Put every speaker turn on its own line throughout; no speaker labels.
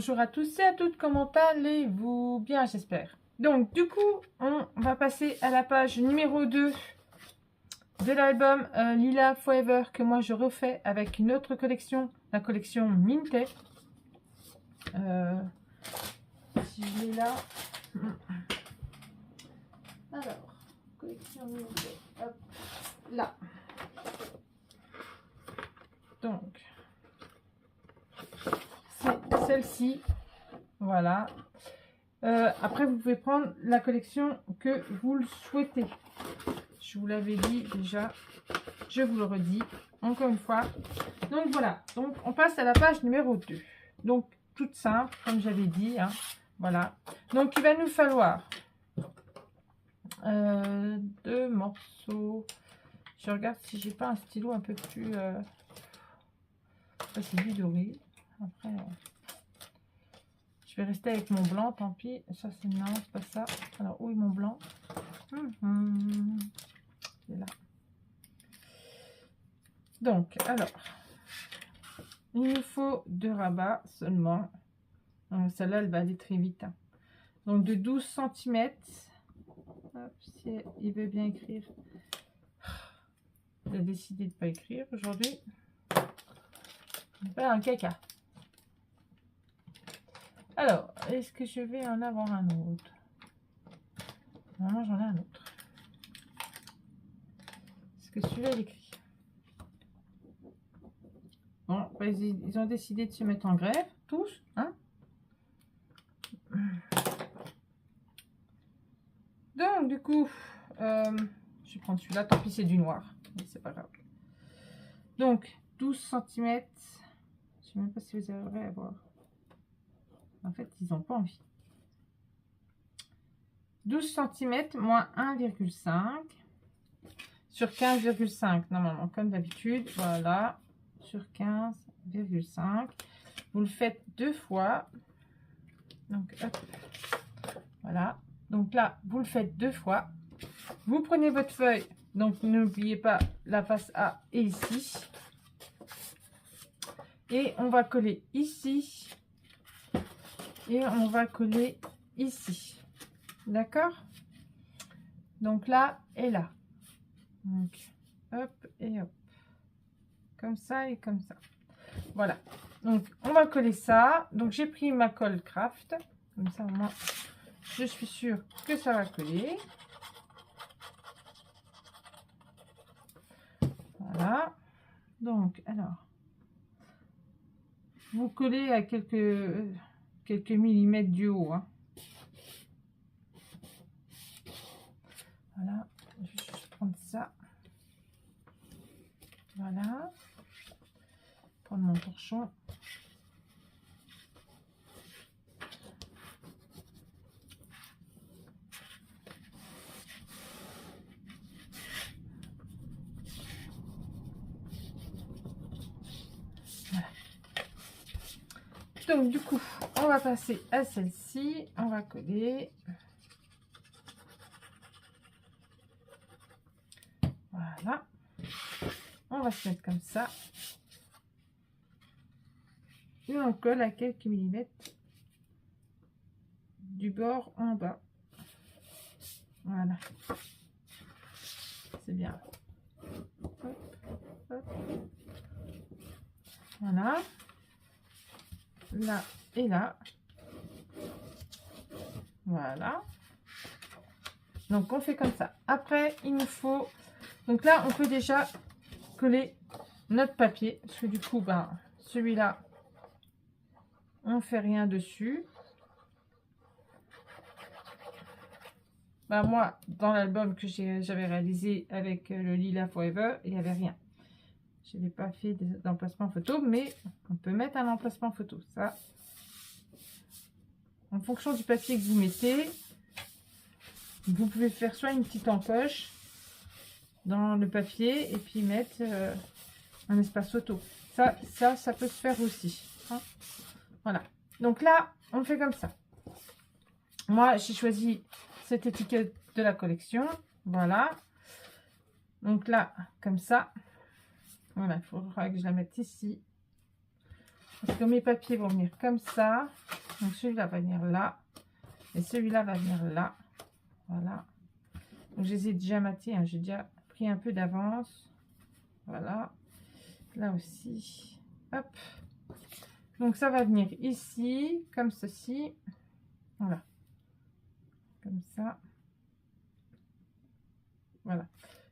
Bonjour à tous et à toutes, comment allez-vous? Bien, j'espère. Donc, du coup, on va passer à la page numéro 2 de l'album Lila Forever que moi je refais avec une autre collection, la collection Minté. Si je l'ai là. Alors, collection Minté, hop, là. Donc, c'est celle-ci. Voilà. Après, vous pouvez prendre la collection que vous le souhaitez. Je vous l'avais dit déjà. Je vous le redis encore une fois. Donc, voilà. Donc, on passe à la page numéro 2. Donc, toute simple, comme j'avais dit. Hein. Voilà. Donc, il va nous falloir 2 morceaux. Je regarde si j'ai pas un stylo un peu plus... Ça, c'est du doré. Après... je vais rester avec mon blanc, tant pis. Ça, c'est non, c'est pas ça. Alors, où est mon blanc? C'est là. Donc, alors, il nous faut 2 rabats seulement. Celle-là, elle va aller très vite. Hein. Donc, de 12 cm. Hop, si il veut bien écrire. Il a décidé de ne pas écrire aujourd'hui. C'est un caca. Alors, est-ce que je vais en avoir un autre? Non, j'en ai un autre. Est-ce que celui-là, il écrit? Bon, ils ont décidé de se mettre en grève, tous. Hein? Donc, du coup, je vais prendre celui-là. Tant pis, c'est du noir. Mais c'est pas grave. Donc, 12 cm. Je sais même pas si vous arriverez à voir. En fait, ils n'ont pas envie. 12 cm moins 1,5 sur 15,5 normalement, comme d'habitude. Voilà, sur 15,5. Vous le faites 2 fois. Donc, hop. Voilà. Donc là, vous le faites 2 fois. Vous prenez votre feuille. Donc, n'oubliez pas la face A et ici. Et on va coller ici. Et on va coller ici. D'accord? Donc là et là. Donc, hop et hop. Comme ça et comme ça. Voilà. Donc, on va coller ça. Donc, j'ai pris ma colle craft. Comme ça, moi, je suis sûre que ça va coller. Voilà. Donc, alors, vous collez à quelques millimètres du haut. Hein. Voilà. Je vais juste prendre ça. Voilà. Prendre mon torchon. Voilà. Donc du coup, on va passer à celle-ci. On va coller. Voilà. On va se mettre comme ça. Et on colle à quelques millimètres du bord en bas. Voilà. C'est bien. Hop, hop. Voilà. Là et là. Voilà. Donc, on fait comme ça. Après, il nous faut... Donc là, on peut déjà coller notre papier. Parce que du coup, ben, celui-là, on fait rien dessus. Ben, moi, dans l'album que j'avais réalisé avec le Lila Forever, il n'y avait rien. Je n'avais pas fait d'emplacement photo, mais on peut mettre un emplacement photo. Ça, en fonction du papier que vous mettez, vous pouvez faire soit une petite encoche dans le papier et puis mettre un espace photo. Ça peut se faire aussi. Hein. Voilà. Donc là, on fait comme ça. Moi, j'ai choisi cette étiquette de la collection. Voilà. Donc là, comme ça. Voilà, il faudra que je la mette ici. Parce que mes papiers vont venir comme ça. Donc celui-là va venir là. Et celui-là va venir là. Voilà. Donc je les ai déjà matés. Hein. J'ai déjà pris un peu d'avance. Voilà. Là aussi. Hop. Donc ça va venir ici. Comme ceci. Voilà. Comme ça. Voilà.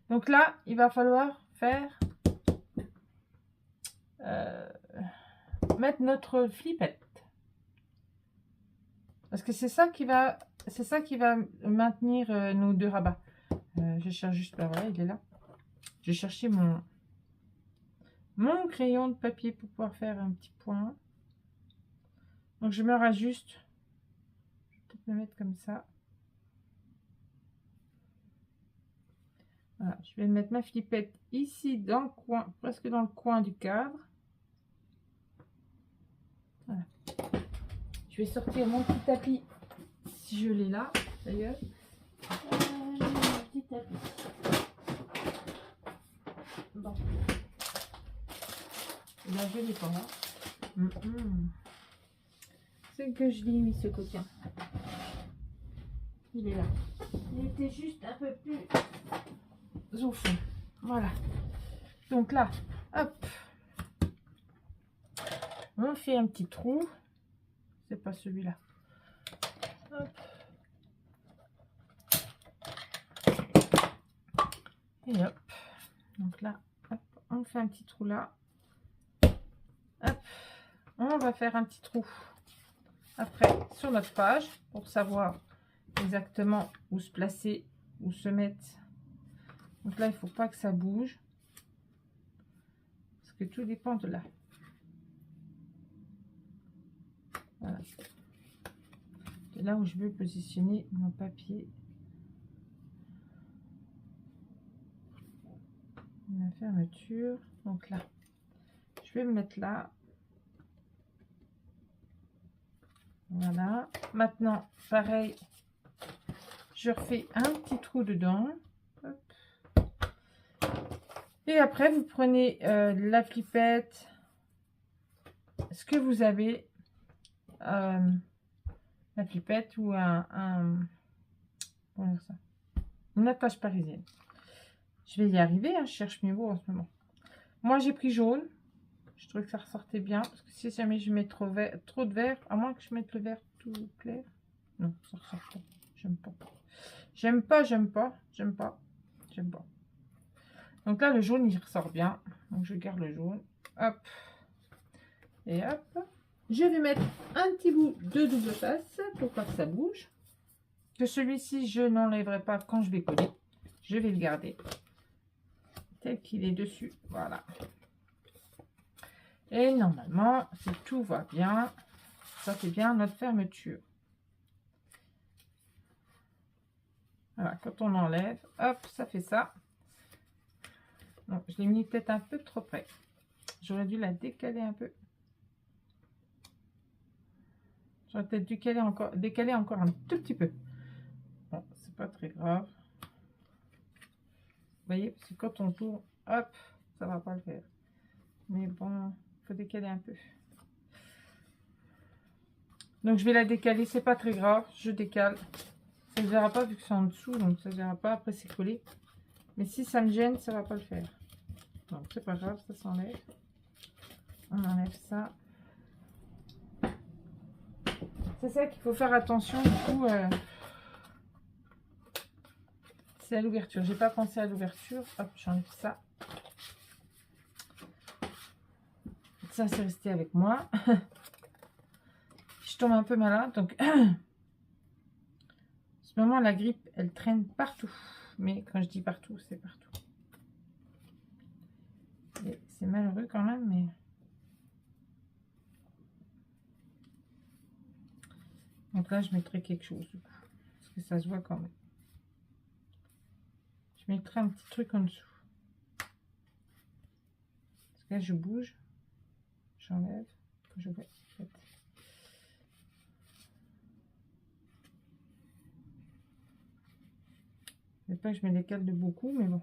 Donc là, il va falloir faire... mettre notre flippette. Parce que c'est ça qui va maintenir nos deux rabats. Je cherche juste, voilà, il est là. Je cherchais mon crayon de papier pour pouvoir faire un petit point. Donc je me rajuste. Je vais peut-être me mettre comme ça. Voilà, je vais mettre ma flippette ici dans le coin, presque dans le coin du cadre. Voilà. Je vais sortir mon petit tapis, si je l'ai là, d'ailleurs. Petit tapis. Bon. Là, je l'ai pas là. C'est que je l'ai mis ce coquin. Il est là. Il était juste un peu plus au fond. Voilà. Donc là, hop. On fait un petit trou. C'est pas celui-là. Hop. Et hop. Donc là, hop, on fait un petit trou là. Hop. On va faire un petit trou après sur notre page pour savoir exactement où se placer, où se mettre. Donc là, il ne faut pas que ça bouge. Parce que tout dépend de là. Voilà. C'est là où je veux positionner mon papier. La fermeture. Donc là, je vais me mettre là. Voilà. Maintenant, pareil, je refais un petit trou dedans. Hop. Et après, vous prenez la flippette, ce que vous avez, la flippette ou comment dire ça, une attache parisienne. Je vais y arriver, hein, je cherche mes mots en ce moment. Moi, j'ai pris jaune. Je trouvais que ça ressortait bien. Parce que si jamais je mets trop de vert, à moins que je mette le vert tout clair. Non, ça ressort pas. J'aime pas. J'aime pas, j'aime pas, j'aime pas, j'aime pas. Donc là, le jaune, il ressort bien. Donc je garde le jaune. Hop. Et hop. Je vais mettre un petit bout de double face pour pas que ça bouge. Que celui-ci, je n'enlèverai pas quand je vais coller. Je vais le garder tel qu'il est dessus. Voilà. Et normalement, si tout va bien, ça fait bien notre fermeture. Voilà, quand on enlève, hop, ça fait ça. Donc, je l'ai mis peut-être un peu trop près. J'aurais dû la décaler un peu. J'aurais peut-être dû décaler encore un tout petit peu. Bon, c'est pas très grave. Vous voyez, parce que quand on tourne, hop, ça va pas le faire. Mais bon, il faut décaler un peu. Donc je vais la décaler, c'est pas très grave, je décale. Ça ne se verra pas vu que c'est en dessous, donc ça ne se verra pas, après c'est collé. Mais si ça me gêne, ça va pas le faire. Donc c'est pas grave, ça s'enlève. On enlève ça. C'est ça qu'il faut faire attention, du coup, c'est à l'ouverture. J'ai pas pensé à l'ouverture. Hop, j'enlève ça. Ça, c'est resté avec moi. Je tombe un peu malade, donc en ce moment, la grippe, elle traîne partout. Mais quand je dis partout, c'est partout. C'est malheureux quand même, mais... Donc là, je mettrai quelque chose, du coup, parce que ça se voit quand même. Je mettrai un petit truc en dessous. Parce que là, je bouge. J'enlève. Je vais... Je ne sais pas que je me décale de beaucoup, mais bon.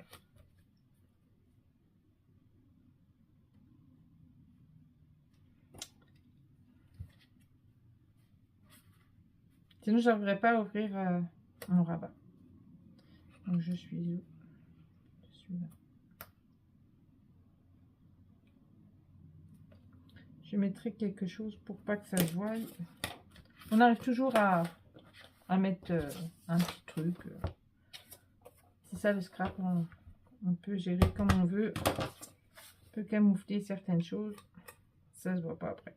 Sinon, je n'arriverai pas à ouvrir mon rabat. Donc, je suis où? Je suis là. Je mettrai quelque chose pour pas que ça se voie. On arrive toujours à mettre un petit truc. C'est ça le scrap. On peut gérer comme on veut. On peut camoufler certaines choses. Ça se voit pas après.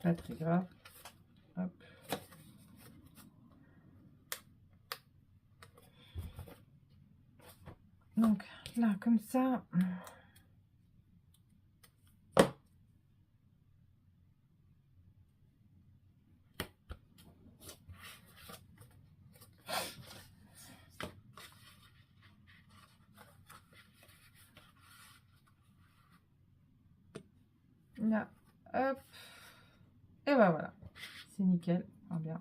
Pas très grave. Hop. Donc là, comme ça. Là, hop. Et ben voilà. C'est nickel. Ah, bien.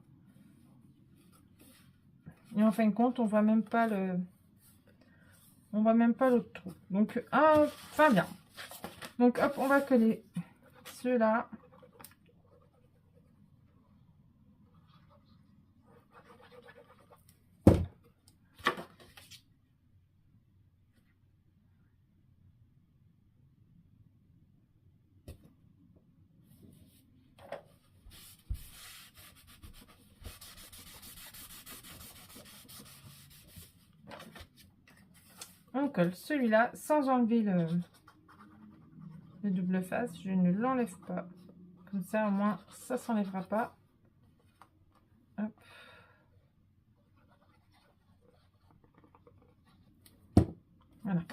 Et en fin de compte, on voit même pas le... On voit même pas l'autre trou. Donc, enfin bien. Donc, hop, on va coller ceux-là. On colle celui-là sans enlever le double face. Je ne l'enlève pas. Comme ça, au moins, ça s'enlèvera pas. Hop. Voilà.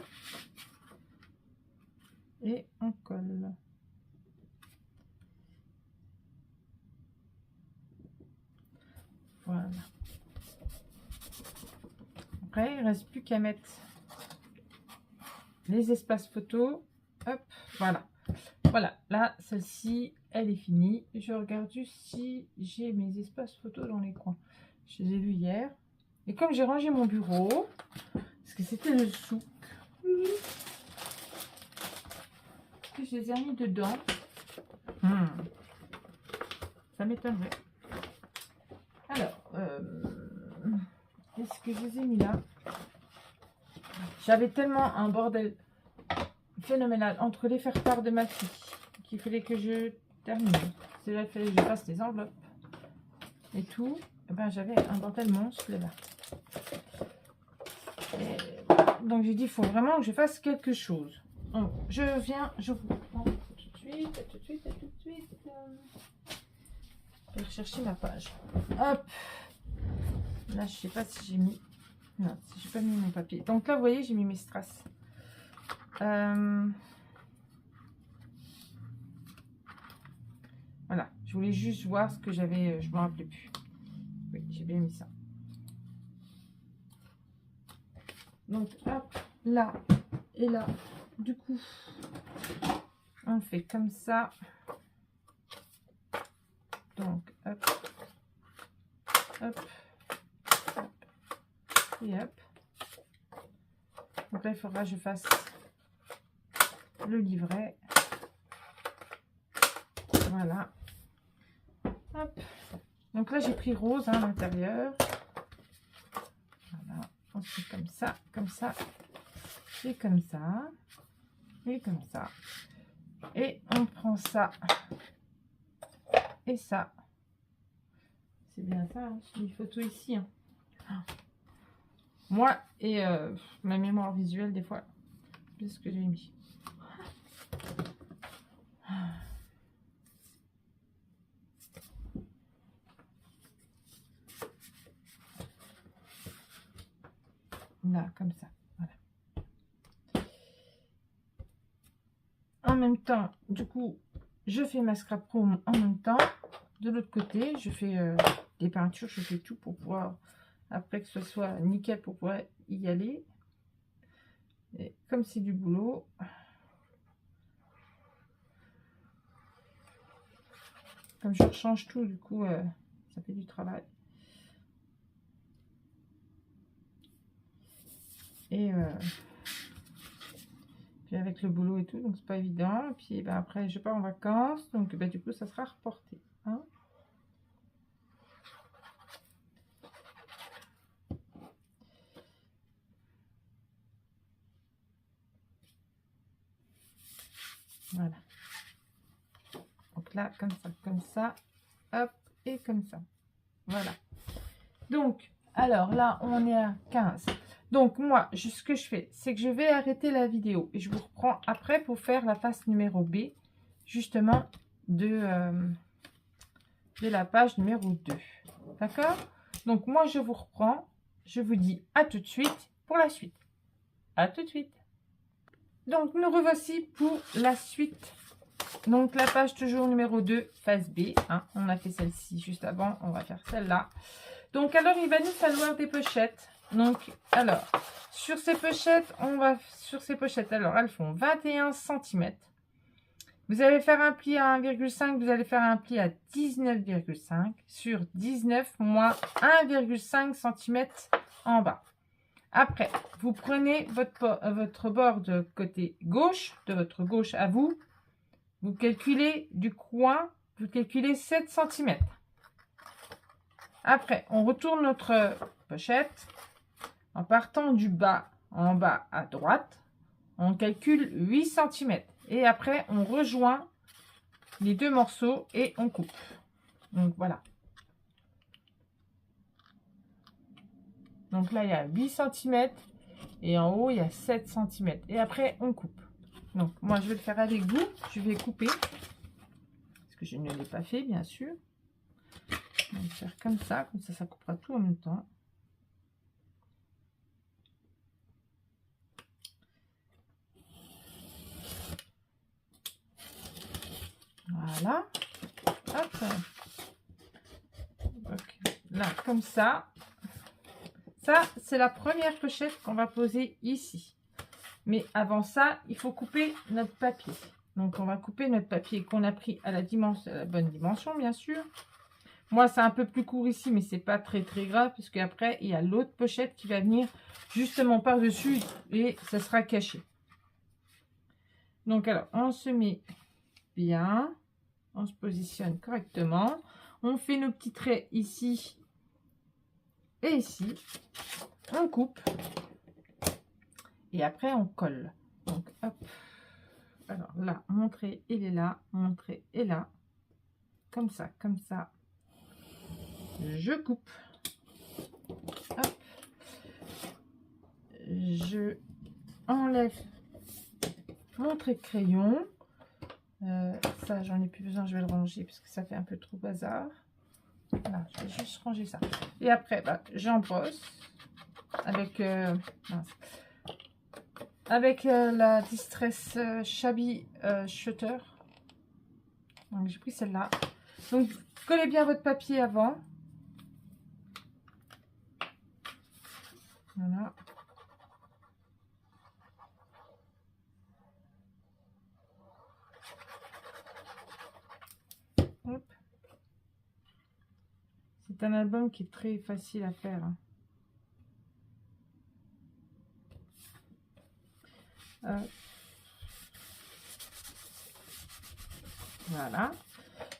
Et on colle. Voilà. Après, il ne reste plus qu'à mettre les espaces photos. Hop, voilà. Voilà, là, celle-ci, elle est finie. Je regarde juste si j'ai mes espaces photos dans les coins. Je les ai vus hier. Et comme j'ai rangé mon bureau, parce que c'était le souk, que je les ai mis dedans. Ça m'étonnerait. Alors, est-ce que je les ai mis là? J'avais tellement un bordel phénoménal entre les faire-part de ma fille qu'il fallait que je termine. C'est là qu'il fallait que je fasse les enveloppes et tout. Et ben, j'avais un bordel monstre là. Et donc j'ai dit, il faut vraiment que je fasse quelque chose. Donc, je viens, je vous prends tout de suite, tout de suite, tout de suite. Je vais rechercher ma page. Hop. Là, je sais pas si j'ai mis... Non, si j'ai pas mis mon papier. Donc là, vous voyez, j'ai mis mes strass. Voilà, je voulais juste voir ce que j'avais, je me rappelais plus. Oui, j'ai bien mis ça. Donc, hop, là et là, du coup, on fait comme ça. Donc, hop, hop, hop, et hop. Donc là, il faudra que je fasse le livret. Voilà. Hop. Donc là, j'ai pris rose à l'intérieur. Voilà. On fait comme ça, et comme ça, et comme ça. Et on prend ça et ça. C'est bien ça, hein. J'ai une photo ici. Hein. Moi et ma mémoire visuelle, des fois, c'est ce que j'ai mis. Là, comme ça. Voilà. En même temps, du coup, je fais ma scrap room en même temps. De l'autre côté, je fais des peintures, je fais tout pour pouvoir, après que ce soit nickel, pour pouvoir y aller. Et comme c'est du boulot, comme je rechange tout, du coup, ça fait du travail. Et Puis avec le boulot et tout, donc c'est pas évident. Et puis ben, après, je pars en vacances, donc ben, du coup, ça sera reporté. Hein. Voilà. Donc là, comme ça, hop, et comme ça. Voilà. Donc, alors là, on est à 15. Donc, moi, ce que je fais, c'est que je vais arrêter la vidéo. Et je vous reprends après pour faire la face numéro B, justement, de la page numéro 2. D'accord? Donc, moi, je vous reprends. Je vous dis à tout de suite pour la suite. À tout de suite. Donc, nous revoici pour la suite. Donc, la page toujours numéro 2, face B. Hein. On a fait celle-ci juste avant. On va faire celle-là. Donc, alors, il va nous falloir des pochettes. Donc, alors, sur ces pochettes, alors, elles font 21 cm. Vous allez faire un pli à 1,5, vous allez faire un pli à 19,5 sur 19 moins 1,5 cm en bas. Après, vous prenez votre bord de côté gauche, de votre gauche à vous. Vous calculez du coin, vous calculez 7 cm. Après, on retourne notre pochette en partant du bas en bas à droite. On calcule 8 cm. Et après, on rejoint les deux morceaux et on coupe. Donc, voilà. Donc là, il y a 8 cm. Et en haut, il y a 7 cm. Et après, on coupe. Donc, moi, je vais le faire avec vous. Je vais couper. Parce que je ne l'ai pas fait, bien sûr. On va le faire comme ça. Comme ça, ça coupera tout en même temps. Voilà. Hop. Okay. Là, comme ça. Ça, c'est la première pochette qu'on va poser ici. Mais avant ça, il faut couper notre papier. Donc, on va couper notre papier qu'on a pris à la bonne dimension, bien sûr. Moi, c'est un peu plus court ici, mais c'est pas très grave, puisque après, il y a l'autre pochette qui va venir justement par-dessus et ça sera caché. Donc, alors, on se met bien. On se positionne correctement. On fait nos petits traits ici et ici. On coupe. Et après, on colle. Donc, hop. Alors là, mon trait, il est là. Mon trait est là. Comme ça, comme ça. Je coupe. Hop. Je enlève mon trait de crayon. Ça, j'en ai plus besoin. Je vais le ranger parce que ça fait un peu trop bazar. Voilà, je vais juste ranger ça. Et après, bah, j'embosse avec... la Distress Shabby Shutter. Donc j'ai pris celle-là. Donc collez bien votre papier avant. Voilà. C'est un album qui est très facile à faire. Voilà.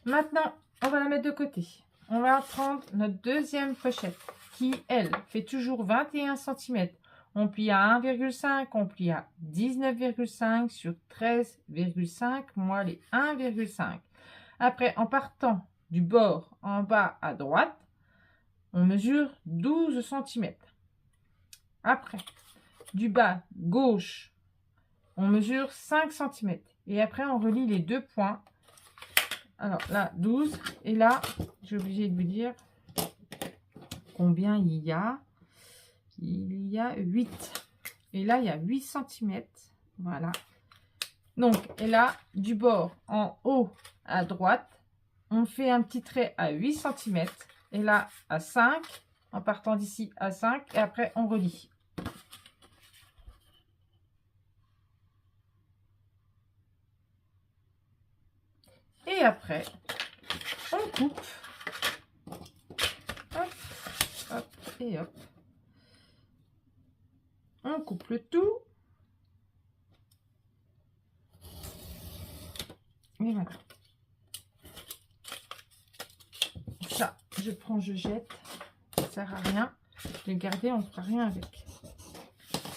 Maintenant, on va la mettre de côté. On va prendre notre deuxième pochette qui, elle, fait toujours 21 cm. On plie à 1,5, on plie à 19,5 sur 13,5 moins les 1,5. Après, en partant du bord en bas à droite, on mesure 12 cm. Après, du bas gauche, on mesure 5 cm. Et après, on relie les deux points. Alors là, 12. Et là, j'ai oublié de vous dire combien il y a. Il y a 8. Et là, il y a 8 cm. Voilà. Donc, et là, du bord en haut à droite, on fait un petit trait à 8 cm. Et là, à 5. En partant d'ici à 5. Et après, on relie. Et après, on coupe. Hop, hop et hop. On coupe le tout. Et voilà. Ça, je prends, je jette. Ça sert à rien. Je vais garder, on ne fera rien avec.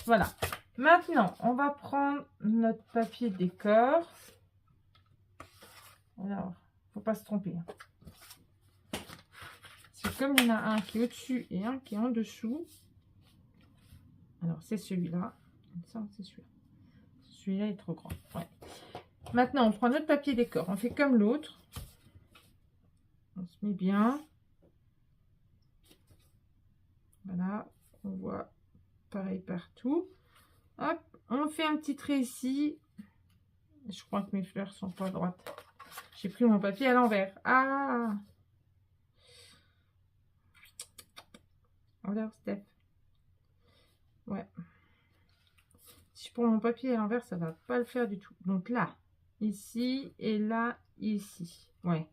Voilà. Maintenant, on va prendre notre papier décor. Alors, faut pas se tromper. C'est comme il y en a un qui est au-dessus et un qui est en dessous. Alors, c'est celui-là. Ça, c'est celui-là. Celui-là est trop grand. Ouais. Maintenant, on prend notre papier décor. On fait comme l'autre. On se met bien. Voilà. On voit pareil partout. Hop. On fait un petit trait ici. Je crois que mes fleurs sont pas droites. J'ai pris mon papier à l'envers. Ah! Alors, Steph. Ouais. Si je prends mon papier à l'envers, ça va pas le faire du tout. Donc là, ici, et là, ici. Ouais.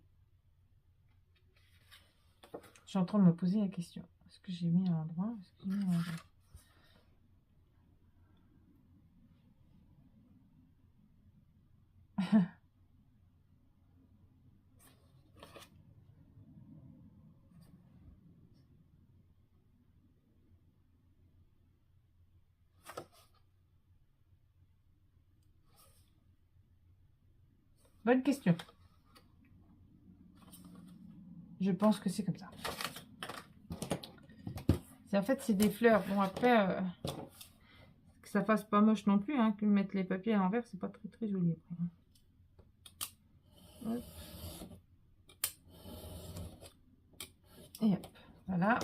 Je suis en train de me poser la question. Est-ce que j'ai mis à l'endroit? Est-ce que j'ai mis à l'endroit? Bonne question. Je pense que c'est comme ça. En fait, c'est des fleurs. Bon, après, que ça fasse pas moche non plus, hein, que mettre les papiers à l'envers, c'est pas très très joli. Après. Hop. Et hop, voilà.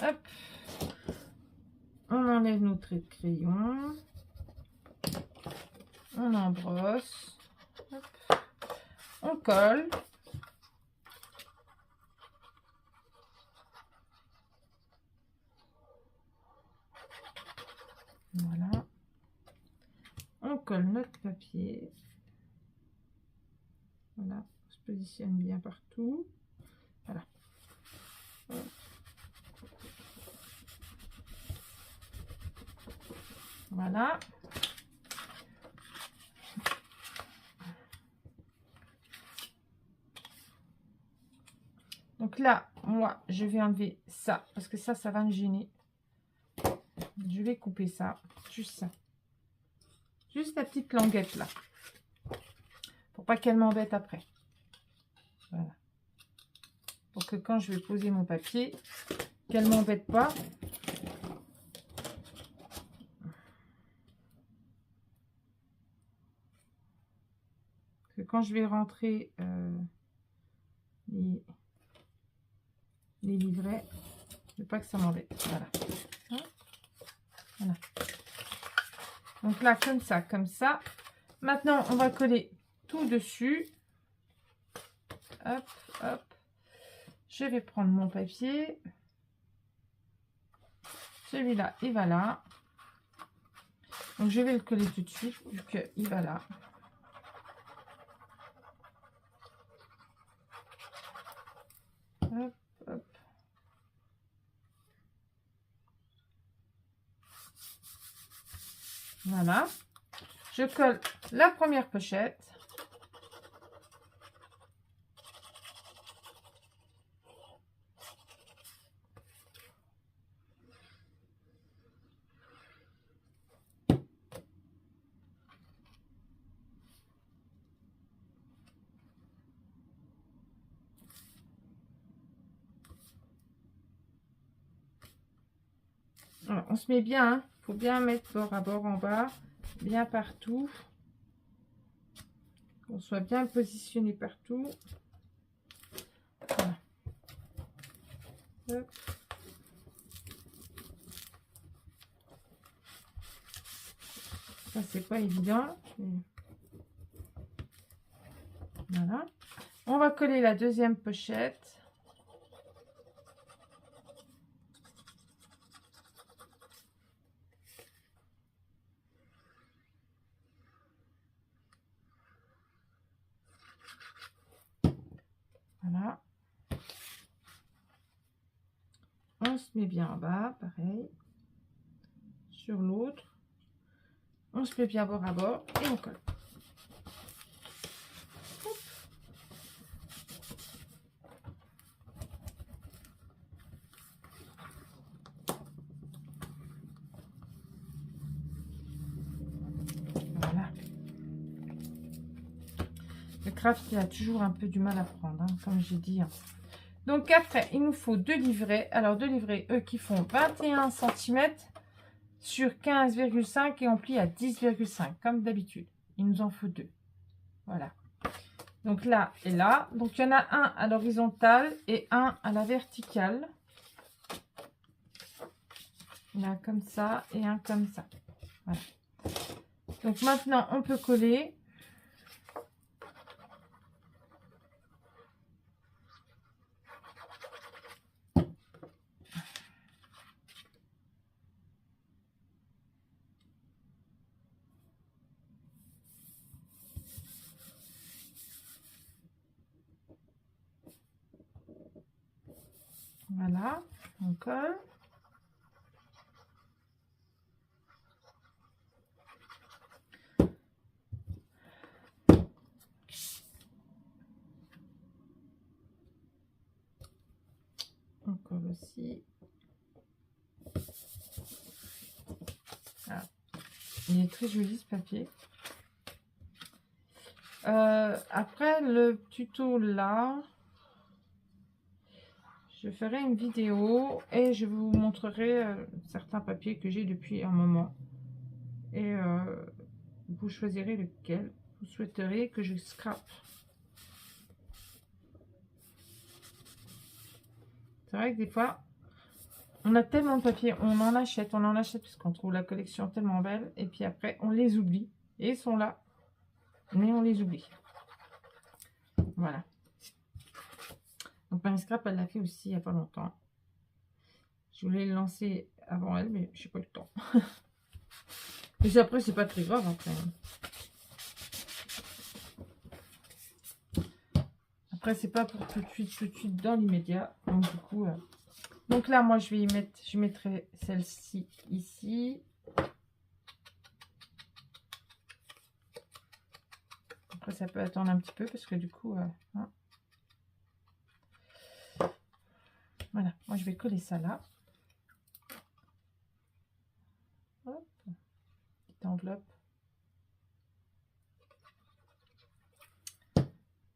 Hop. On enlève nos traits de crayon. On embrosse. Hop. On colle. Voilà. On colle notre papier. Voilà. On se positionne bien partout. Voilà. Voilà. Donc là, moi, je vais enlever ça, parce que ça va me gêner. Je vais couper ça, juste ça. Juste la petite languette là. Pour pas qu'elle m'embête après. Voilà. Pour que quand je vais poser mon papier, qu'elle m'embête pas. Que quand je vais rentrer les livrets, je veux pas que ça m'embête. Voilà. Voilà. Donc là, comme ça, comme ça. Maintenant, on va coller tout dessus. Hop, hop. Je vais prendre mon papier. Celui-là, il va là. Donc, je vais le coller tout de suite, vu qu'il va là. Hop, hop. Voilà. Je colle la première pochette. Voilà, on se met bien, hein. Faut bien mettre bord à bord en bas, bien partout. Qu'on soit bien positionné partout. Voilà. Hop. Ça, c'est pas évident. Voilà. On va coller la deuxième pochette. Voilà. On se met bien en bas, pareil. Sur l'autre. On se met bien bord à bord et on colle. craft, il a toujours un peu du mal à prendre, hein, comme j'ai dit. Hein. Donc après, il nous faut 2 livrets. Alors 2 livrets, eux, qui font 21 cm sur 15,5 et on plie à 10,5, comme d'habitude. Il nous en faut 2. Voilà. Donc là et là. Donc il y en a un à l'horizontale et un à la verticale. Là, comme ça, et un comme ça. Voilà. Donc maintenant, on peut coller. Voilà, on colle. On colle aussi. Voilà. Il est très joli ce papier. Après le tuto là, je ferai une vidéo et je vous montrerai certains papiers que j'ai depuis un moment. Et vous choisirez lequel vous souhaiteriez que je scrape. C'est vrai que des fois, on a tellement de papiers, on en achète parce qu'on trouve la collection tellement belle. Et puis après, on les oublie. Et ils sont là, mais on les oublie. Voilà. Donc Marie Scrap, elle l'a fait aussi il n'y a pas longtemps. Je voulais le lancer avant elle, mais je n'ai pas le temps. Et après, c'est pas très grave après. Après, c'est pas pour tout de suite dans l'immédiat. Donc du coup, donc là, moi, je vais y mettre, je mettrai celle-ci ici. Après, ça peut attendre un petit peu parce que du coup, hein. Voilà, moi, je vais coller ça là. Hop. Petite enveloppe.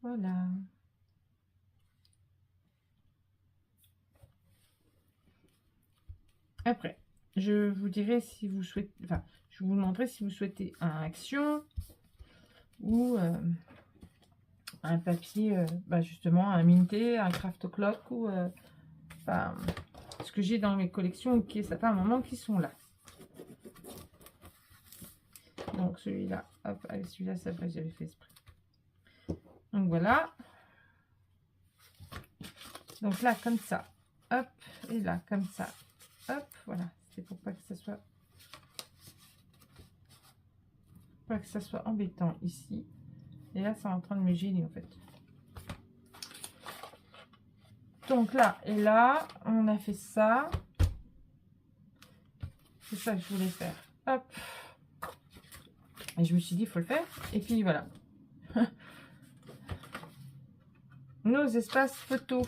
Voilà. Après, je vous dirai si vous souhaitez, enfin, je vous montrerai si vous souhaitez un action ou un papier, justement, un minté, un craft clock ou ce que j'ai dans mes collections qui, ça fait un moment qui sont là. Donc celui-là, hop, allez, celui-là, ça va, j'avais fait exprès. Donc voilà. Donc là, comme ça, hop, et là, comme ça, hop, voilà. C'est pour pas que ça soit, embêtant ici. Et là, c'est en train de me gêner en fait. Donc là et là, on a fait ça. C'est ça que je voulais faire. Hop. Et je me suis dit, il faut le faire. Et puis voilà. Nos espaces photos.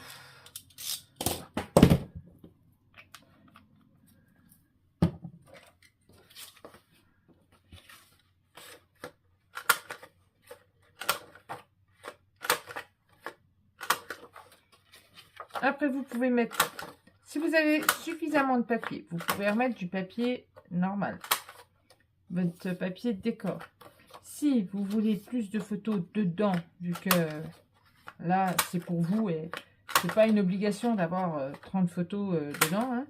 Après, vous pouvez mettre, si vous avez suffisamment de papier, vous pouvez remettre du papier normal. Votre papier de décor. Si vous voulez plus de photos dedans, vu que là, c'est pour vous et c'est pas une obligation d'avoir 30 photos dedans, hein.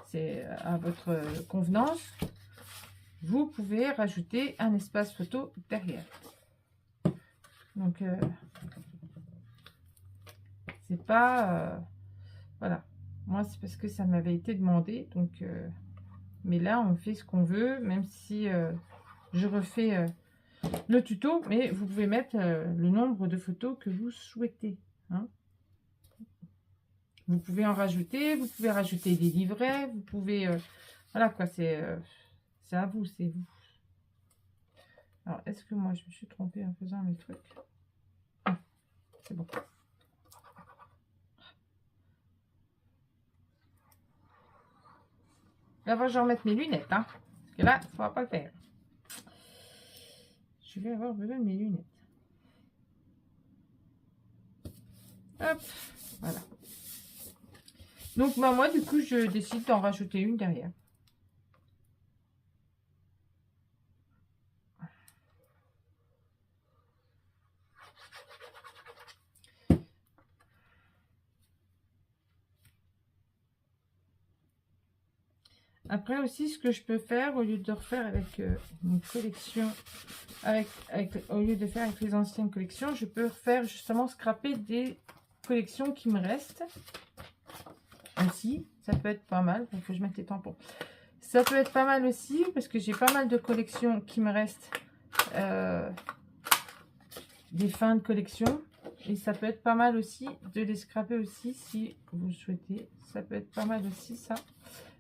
C'est à votre convenance. Vous pouvez rajouter un espace photo derrière. Donc, c'est pas... voilà. Moi, c'est parce que ça m'avait été demandé. Donc, mais là, on fait ce qu'on veut, même si je refais le tuto. Mais vous pouvez mettre le nombre de photos que vous souhaitez. Hein. Vous pouvez en rajouter. Vous pouvez rajouter des livrets. Vous pouvez... voilà quoi, c'est à vous, c'est vous. Alors, est-ce que moi, je me suis trompée en faisant mes trucs? Ah, c'est bon. Là, je vais remettre mes lunettes, hein, parce que là, ça ne va pas le faire. Je vais avoir besoin de mes lunettes. Hop, voilà. Donc, bah, moi, du coup, je décide d'en rajouter une derrière. Après aussi, ce que je peux faire, au lieu de refaire avec une collection, au lieu de faire avec les anciennes collections, je peux refaire justement scraper des collections qui me restent. Ainsi, ça peut être pas mal. Il faut que je mette les tampons. Ça peut être pas mal aussi, parce que j'ai pas mal de collections qui me restent, des fins de collection. Et ça peut être pas mal aussi de les scraper aussi, si vous le souhaitez. Ça peut être pas mal aussi, ça.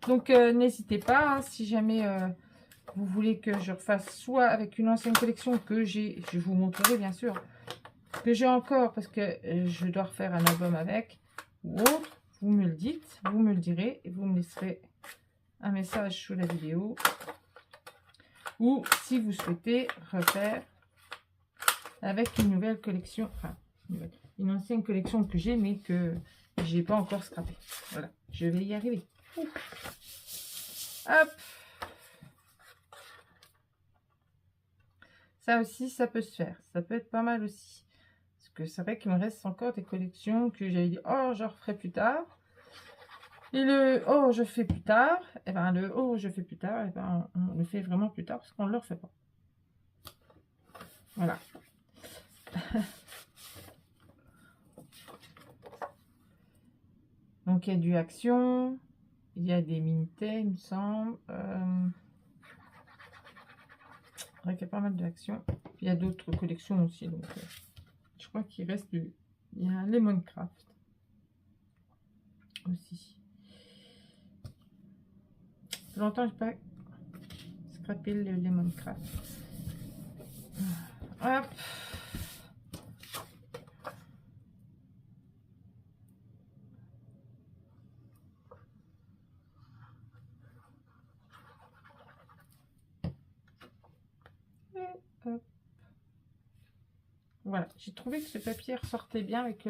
Donc, n'hésitez pas, hein, si jamais vous voulez que je refasse soit avec une ancienne collection que j'ai, je vous montrerai bien sûr, que j'ai encore parce que je dois refaire un album avec, ou autre, vous me le dites, vous me le direz, et vous me laisserez un message sous la vidéo. Ou si vous souhaitez refaire avec une nouvelle collection, enfin, une ancienne collection que j'ai, mais que j'ai pas encore scrappé. Voilà, je vais y arriver. Hop. Ça aussi, ça peut se faire. Ça peut être pas mal aussi. Parce que c'est vrai qu'il me reste encore des collections que j'avais dit, oh, je referai plus tard. Et le, oh, je fais plus tard. Et ben le, oh, je fais plus tard. Et ben on le fait vraiment plus tard parce qu'on ne le refait pas. Voilà. Donc, il y a du Action. Il y a des Minitel, il me semble. Il y a pas mal d'Action. Il y a d'autres collections aussi. Donc, je crois qu'il reste du... Il y a un Lemoncraft aussi. Longtemps, je n'ai pas scrappé le Lemoncraft. Hop. Hop. Voilà, j'ai trouvé que ce papier ressortait bien avec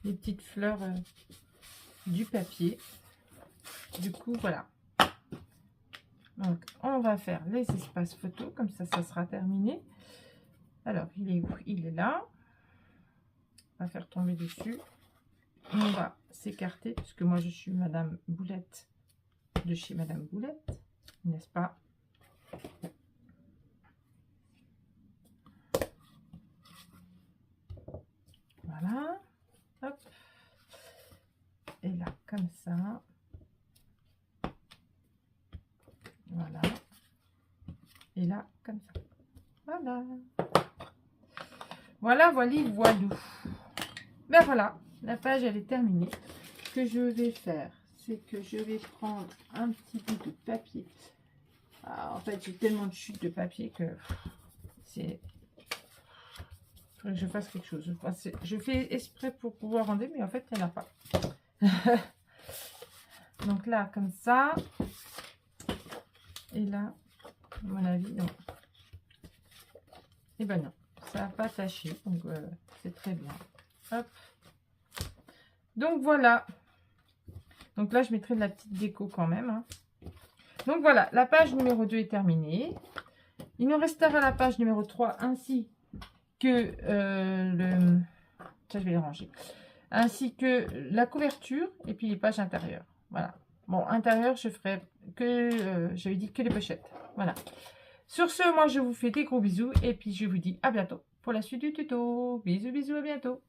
les petites fleurs du papier. Du coup, voilà. Donc, on va faire les espaces photos, comme ça sera terminé. Alors, il est où? Il est là. On va faire tomber dessus. On va s'écarter, puisque moi, je suis Madame Boulette de chez Madame Boulette, n'est-ce pas? Voilà. Hop. Et là, comme ça. Voilà. Et là, comme ça. Voilà. Voilà, voilà. Ben voilà, la page, elle est terminée. Ce que je vais faire, c'est que je vais prendre un petit bout de papier. Alors, en fait, j'ai tellement de chutes de papier que c'est... Il faudrait que je fasse quelque chose. Je fais exprès pour pouvoir rendre, mais en fait, il n'y en a pas. Donc là, comme ça. Et là, à mon avis, non. Et ben non, ça n'a pas taché. Donc, c'est très bien. Hop. Donc, voilà. Donc là, je mettrai de la petite déco quand même. Hein. Donc, voilà. La page numéro 2 est terminée. Il nous restera la page numéro 3 ainsi que le... Ça, je vais les ranger. Ainsi que la couverture et puis les pages intérieures. Voilà. Bon, intérieur, je ferai que... j'avais dit que les pochettes. Voilà. Sur ce, moi, je vous fais des gros bisous et puis je vous dis à bientôt pour la suite du tuto. Bisous, bisous, à bientôt.